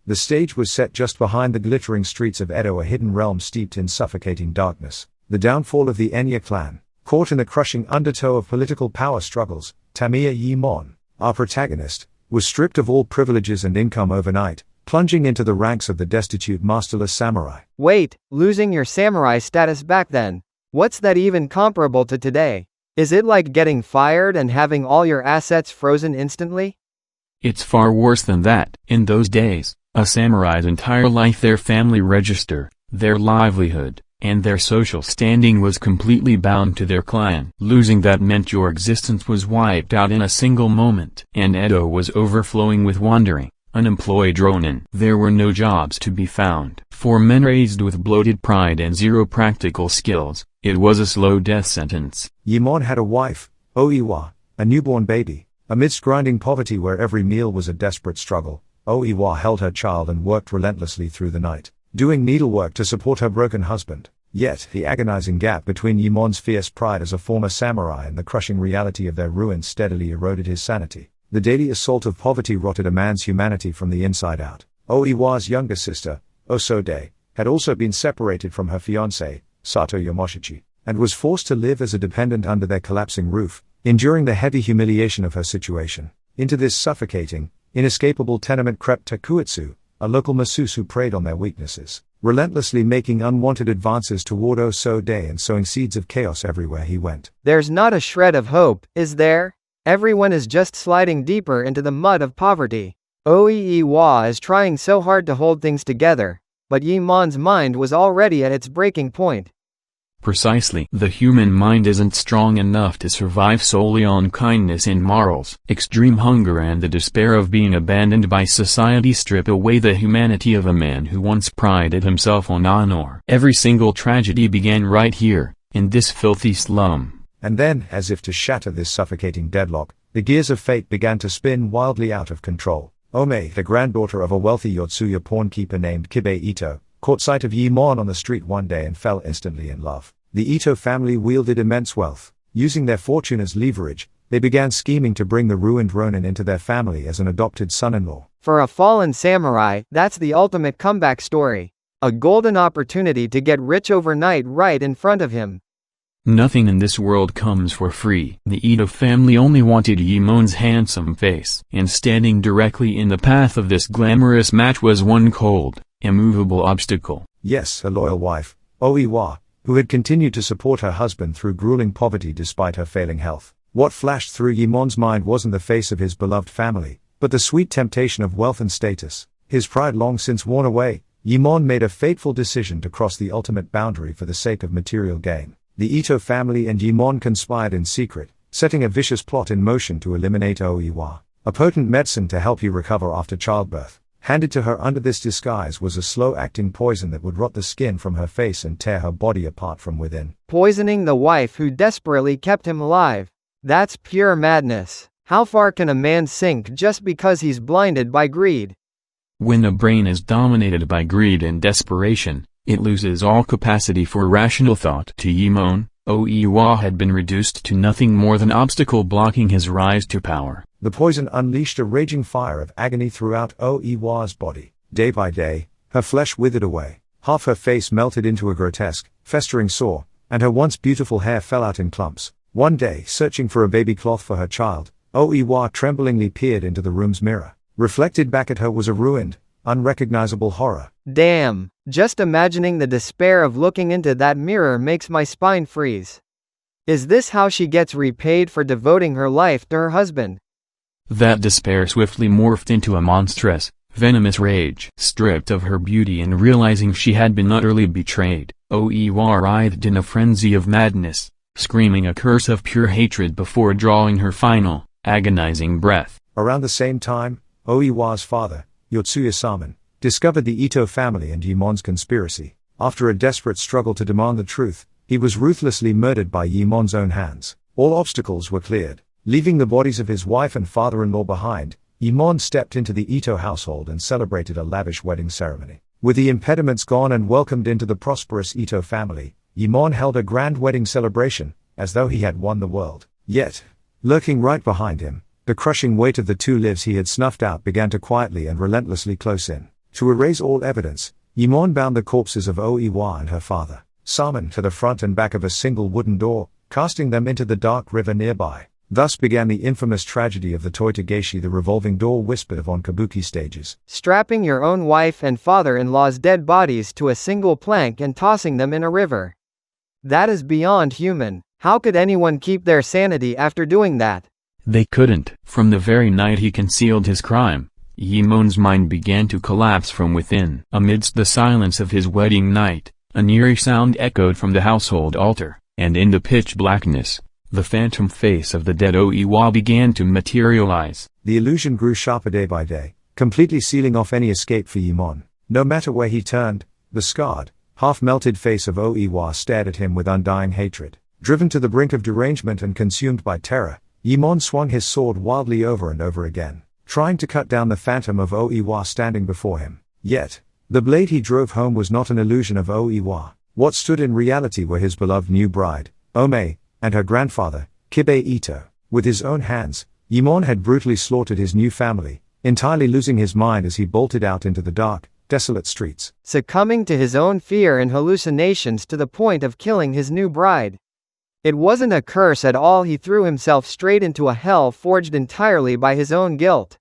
The stage was set just behind the glittering streets of Edo, a hidden realm steeped in suffocating darkness. The downfall of the Enya clan. Caught in the crushing undertow of political power struggles, Tamiya Yimon, our protagonist, was stripped of all privileges and income overnight, plunging into the ranks of the destitute masterless samurai. Wait, losing your samurai status back then? What's that even comparable to today? Is it like getting fired and having all your assets frozen instantly? It's far worse than that. In those days, a samurai's entire life, their family register, their livelihood, and their social standing was completely bound to their clan. Losing that meant your existence was wiped out in a single moment. And Edo was overflowing with wandering, unemployed ronin. There were no jobs to be found. For men raised with bloated pride and zero practical skills, it was a slow death sentence. Yimon had a wife, Oiwa, a newborn baby. Amidst grinding poverty where every meal was a desperate struggle, Oiwa held her child and worked relentlessly through the night, doing needlework to support her broken husband. Yet, the agonizing gap between Yimon's fierce pride as a former samurai and the crushing reality of their ruin steadily eroded his sanity. The daily assault of poverty rotted a man's humanity from the inside out. Oiwa's younger sister, Osode, had also been separated from her fiancé, Sato Yamoshichi, and was forced to live as a dependent under their collapsing roof, enduring the heavy humiliation of her situation. Into this suffocating, inescapable tenement crept Takuitsu, a local masseuse who preyed on their weaknesses, relentlessly making unwanted advances toward Osode and sowing seeds of chaos everywhere he went. There's not a shred of hope, is there? Everyone is just sliding deeper into the mud of poverty. Oiwa is trying so hard to hold things together, but Yimon's mind was already at its breaking point. Precisely. The human mind isn't strong enough to survive solely on kindness and morals. Extreme hunger and the despair of being abandoned by society strip away the humanity of a man who once prided himself on honor. Every single tragedy began right here, in this filthy slum. And then, as if to shatter this suffocating deadlock, the gears of fate began to spin wildly out of control. Ome, the granddaughter of a wealthy Yotsuya pawnkeeper named Kibe Ito, caught sight of Yimon on the street one day and fell instantly in love. The Ito family wielded immense wealth. Using their fortune as leverage, they began scheming to bring the ruined ronin into their family as an adopted son-in-law. For a fallen samurai, that's the ultimate comeback story. A golden opportunity to get rich overnight right in front of him. Nothing in this world comes for free. The Ito family only wanted Yimon's handsome face. And standing directly in the path of this glamorous match was one cold, immovable obstacle. Yes, a loyal wife, Oiwa, who had continued to support her husband through grueling poverty despite her failing health. What flashed through Yimon's mind wasn't the face of his beloved family, but the sweet temptation of wealth and status. His pride long since worn away, Yimon made a fateful decision to cross the ultimate boundary for the sake of material gain. The Ito family and Yimon conspired in secret, setting a vicious plot in motion to eliminate Oiwa. A potent medicine to help you recover after childbirth, handed to her under this disguise, was a slow-acting poison that would rot the skin from her face and tear her body apart from within. Poisoning the wife who desperately kept him alive. That's pure madness. How far can a man sink just because he's blinded by greed? When a brain is dominated by greed and desperation, it loses all capacity for rational thought. To Yimon, Oiwa had been reduced to nothing more than obstacle blocking his rise to power. The poison unleashed a raging fire of agony throughout Oiwa's body. Day by day, her flesh withered away, half her face melted into a grotesque, festering sore, and her once beautiful hair fell out in clumps. One day, searching for a baby cloth for her child, Oiwa tremblingly peered into the room's mirror. Reflected back at her was a ruined, unrecognizable horror. Damn, just imagining the despair of looking into that mirror makes my spine freeze. Is this how she gets repaid for devoting her life to her husband? That despair swiftly morphed into a monstrous, venomous rage. Stripped of her beauty and realizing she had been utterly betrayed, Oiwa writhed in a frenzy of madness, screaming a curse of pure hatred before drawing her final, agonizing breath. Around the same time, Oiwa's father, Yotsuya-sama, discovered the Ito family and Yimon's conspiracy. After a desperate struggle to demand the truth, he was ruthlessly murdered by Yimon's own hands. All obstacles were cleared. Leaving the bodies of his wife and father-in-law behind, Yimon stepped into the Ito household and celebrated a lavish wedding ceremony. With the impediments gone and welcomed into the prosperous Ito family, Yimon held a grand wedding celebration, as though he had won the world. Yet, lurking right behind him, the crushing weight of the two lives he had snuffed out began to quietly and relentlessly close in. To erase all evidence, Yimon bound the corpses of Oiwa and her father, Saman, to the front and back of a single wooden door, casting them into the dark river nearby. Thus began the infamous tragedy of the Toitagashi, the revolving door whispered of on kabuki stages. Strapping your own wife and father-in-law's dead bodies to a single plank and tossing them in a river. That is beyond human. How could anyone keep their sanity after doing that? They couldn't. From the very night he concealed his crime, Yimon's mind began to collapse from within. Amidst the silence of his wedding night, an eerie sound echoed from the household altar, and in the pitch blackness, the phantom face of the dead Oiwa began to materialize. The illusion grew sharper day by day, completely sealing off any escape for Yimon. No matter where he turned, the scarred, half-melted face of Oiwa stared at him with undying hatred. Driven to the brink of derangement and consumed by terror, Yimon swung his sword wildly over and over again, trying to cut down the phantom of Oiwa standing before him. Yet, the blade he drove home was not an illusion of Oiwa. What stood in reality were his beloved new bride, Ome, and her grandfather, Kibe Ito. With his own hands, Yimon had brutally slaughtered his new family, entirely losing his mind as he bolted out into the dark, desolate streets. Succumbing to his own fear and hallucinations to the point of killing his new bride. It wasn't a curse at all, he threw himself straight into a hell forged entirely by his own guilt.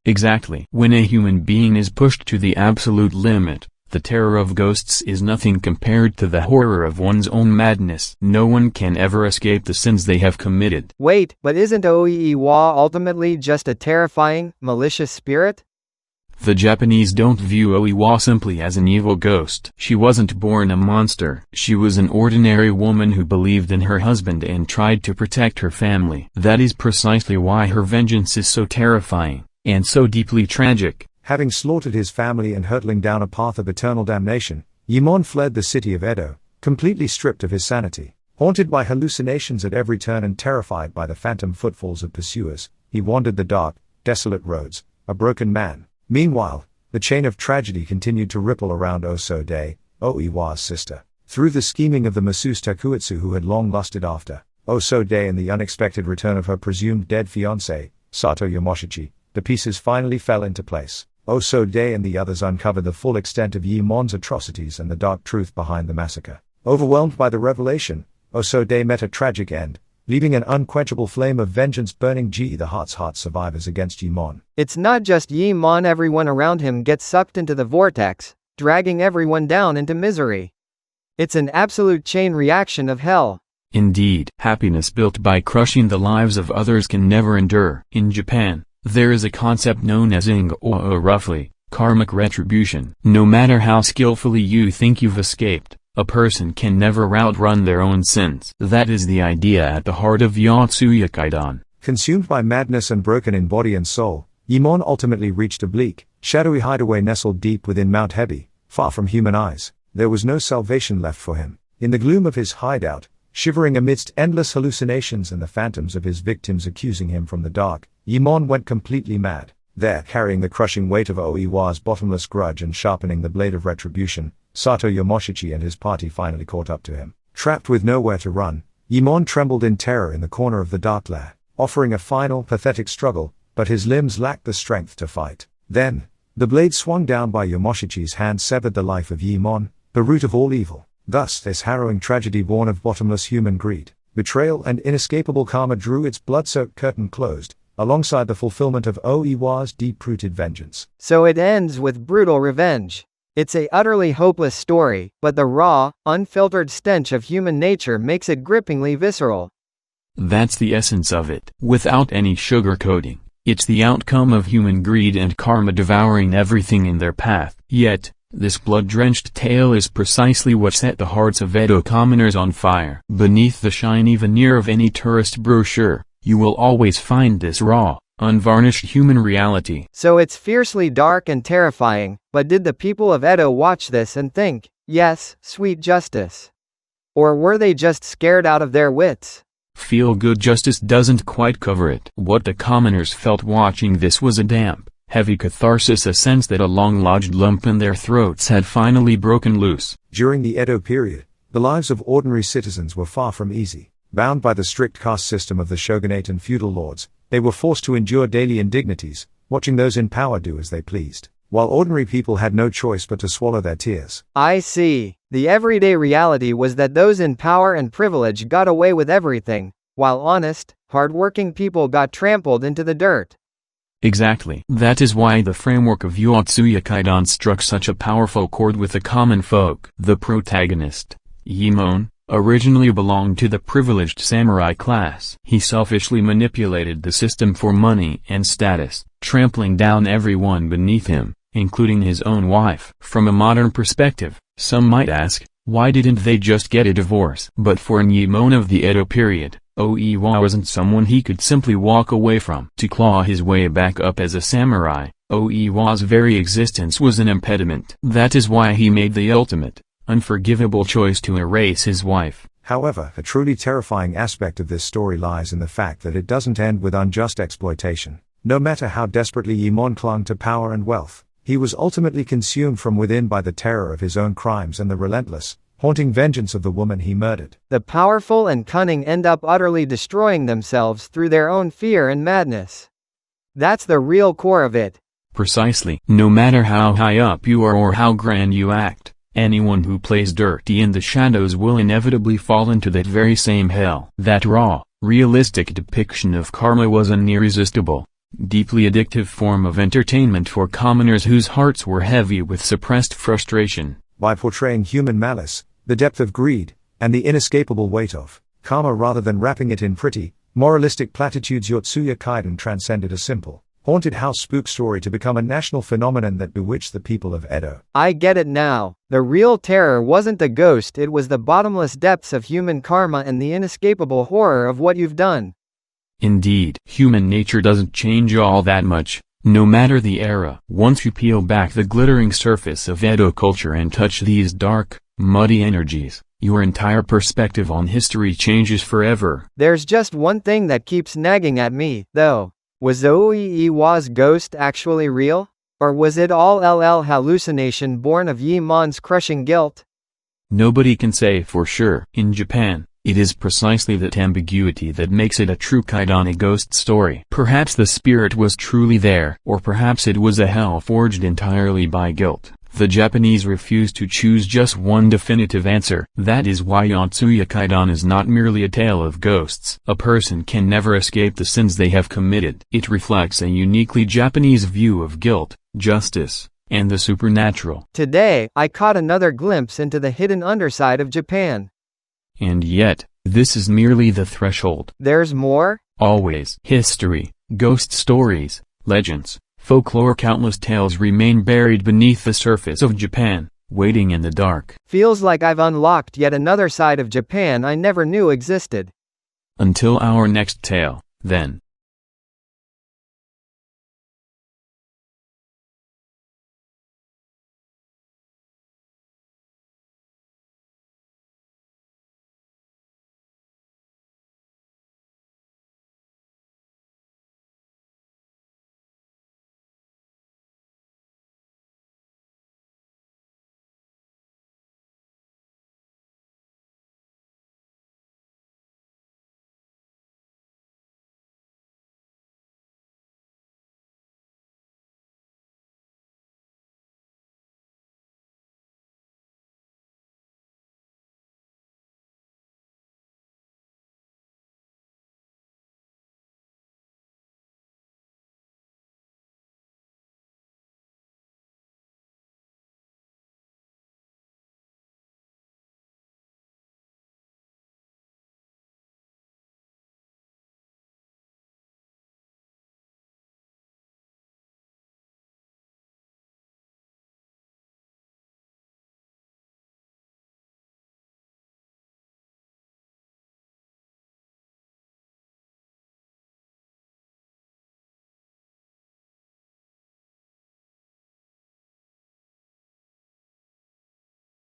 Exactly. When a human being is pushed to the absolute limit, the terror of ghosts is nothing compared to the horror of one's own madness. No one can ever escape the sins they have committed. Wait, but isn't Oiwa ultimately just a terrifying, malicious spirit? The Japanese don't view Oiwa simply as an evil ghost. She wasn't born a monster. She was an ordinary woman who believed in her husband and tried to protect her family. That is precisely why her vengeance is so terrifying, and so deeply tragic. Having slaughtered his family and hurtling down a path of eternal damnation, Yimon fled the city of Edo, completely stripped of his sanity. Haunted by hallucinations at every turn and terrified by the phantom footfalls of pursuers, he wandered the dark, desolate roads, a broken man. Meanwhile, the chain of tragedy continued to ripple around Osode, Oiwa's sister. Through the scheming of the masseuse Takuitsu who had long lusted after Osode and the unexpected return of her presumed dead fiancé, Sato Yamoshichi, the pieces finally fell into place. Osode and the others uncovered the full extent of Yimon's atrocities and the dark truth behind the massacre. Overwhelmed by the revelation, Osode met a tragic end, leaving an unquenchable flame of vengeance burning the heart survivors against Yimon. It's not just Yimon, everyone around him gets sucked into the vortex, dragging everyone down into misery. It's an absolute chain reaction of hell. Indeed, happiness built by crushing the lives of others can never endure. In Japan, there is a concept known as ing-o, roughly, karmic retribution. No matter how skillfully you think you've escaped, a person can never outrun their own sins. That is the idea at the heart of Yotsuya Kaidan. Consumed by madness and broken in body and soul, Yimon ultimately reached a bleak, shadowy hideaway nestled deep within Mount Hebi, far from human eyes. There was no salvation left for him. In the gloom of his hideout, shivering amidst endless hallucinations and the phantoms of his victims accusing him from the dark, Yimon went completely mad. There, carrying the crushing weight of Oiwa's bottomless grudge and sharpening the blade of retribution, Sato Yamoshichi and his party finally caught up to him. Trapped with nowhere to run, Yimon trembled in terror in the corner of the dark lair, offering a final, pathetic struggle, but his limbs lacked the strength to fight. Then, the blade swung down by Yamoshichi's hand severed the life of Yimon, the root of all evil. Thus, this harrowing tragedy born of bottomless human greed, betrayal and inescapable karma drew its blood-soaked curtain closed, alongside the fulfillment of Oiwa's deep-rooted vengeance. So it ends with brutal revenge. It's a utterly hopeless story, but the raw, unfiltered stench of human nature makes it grippingly visceral. That's the essence of it. Without any sugarcoating, it's the outcome of human greed and karma devouring everything in their path. Yet, this blood-drenched tale is precisely what set the hearts of Edo commoners on fire. Beneath the shiny veneer of any tourist brochure, you will always find this raw, unvarnished human reality. So it's fiercely dark and terrifying, but did the people of Edo watch this and think, yes, sweet justice? Or were they just scared out of their wits? Feel-good justice doesn't quite cover it. What the commoners felt watching this was a damp, heavy catharsis, a sense that a long-lodged lump in their throats had finally broken loose. During the Edo period, the lives of ordinary citizens were far from easy. Bound by the strict caste system of the shogunate and feudal lords, they were forced to endure daily indignities, watching those in power do as they pleased. while ordinary people had no choice but to swallow their tears. I see. The everyday reality was that those in power and privilege got away with everything, while honest, hardworking people got trampled into the dirt. Exactly. That is why the framework of Yotsuya Kaidan struck such a powerful chord with the common folk. The protagonist, Yimon, originally belonged to the privileged samurai class. He selfishly manipulated the system for money and status, trampling down everyone beneath him, including his own wife. From a modern perspective, some might ask, why didn't they just get a divorce? But for Yimon of the Edo period, Oiwa wasn't someone he could simply walk away from. To claw his way back up as a samurai, Oiwa's very existence was an impediment. That is why he made the ultimate, unforgivable choice to erase his wife. However, a truly terrifying aspect of this story lies in the fact that it doesn't end with unjust exploitation. No matter how desperately Yimon clung to power and wealth, he was ultimately consumed from within by the terror of his own crimes and the relentless, haunting vengeance of the woman he murdered. The powerful and cunning end up utterly destroying themselves through their own fear and madness. That's the real core of it. Precisely. No matter how high up you are or how grand you act, anyone who plays dirty in the shadows will inevitably fall into that very same hell. That raw, realistic depiction of karma was an irresistible, deeply addictive form of entertainment for commoners whose hearts were heavy with suppressed frustration. By portraying human malice, the depth of greed, and the inescapable weight of karma rather than wrapping it in pretty, moralistic platitudes, Yotsuya Kaidan transcended a simple, haunted house spook story to become a national phenomenon that bewitched the people of Edo. I get it now. The real terror wasn't the ghost, it was the bottomless depths of human karma and the inescapable horror of what you've done. Indeed, human nature doesn't change all that much, no matter the era. Once you peel back the glittering surface of Edo culture and touch these dark, muddy energies, your entire perspective on history changes forever. There's just one thing that keeps nagging at me, though. Was Oiwa's ghost actually real? Or was it all hallucination born of Yimon's crushing guilt? Nobody can say for sure. In Japan, it is precisely that ambiguity that makes it a true Kaidani ghost story. Perhaps the spirit was truly there, or perhaps it was a hell forged entirely by guilt. The Japanese refuse to choose just one definitive answer. That is why Yotsuya Kaidan is not merely a tale of ghosts. A person can never escape the sins they have committed. It reflects a uniquely Japanese view of guilt, justice, and the supernatural. Today, I caught another glimpse into the hidden underside of Japan. And yet, this is merely the threshold. There's more? Always. History, ghost stories, legends, folklore, countless tales remain buried beneath the surface of Japan, waiting in the dark. Feels like I've unlocked yet another side of Japan I never knew existed. Until our next tale, then.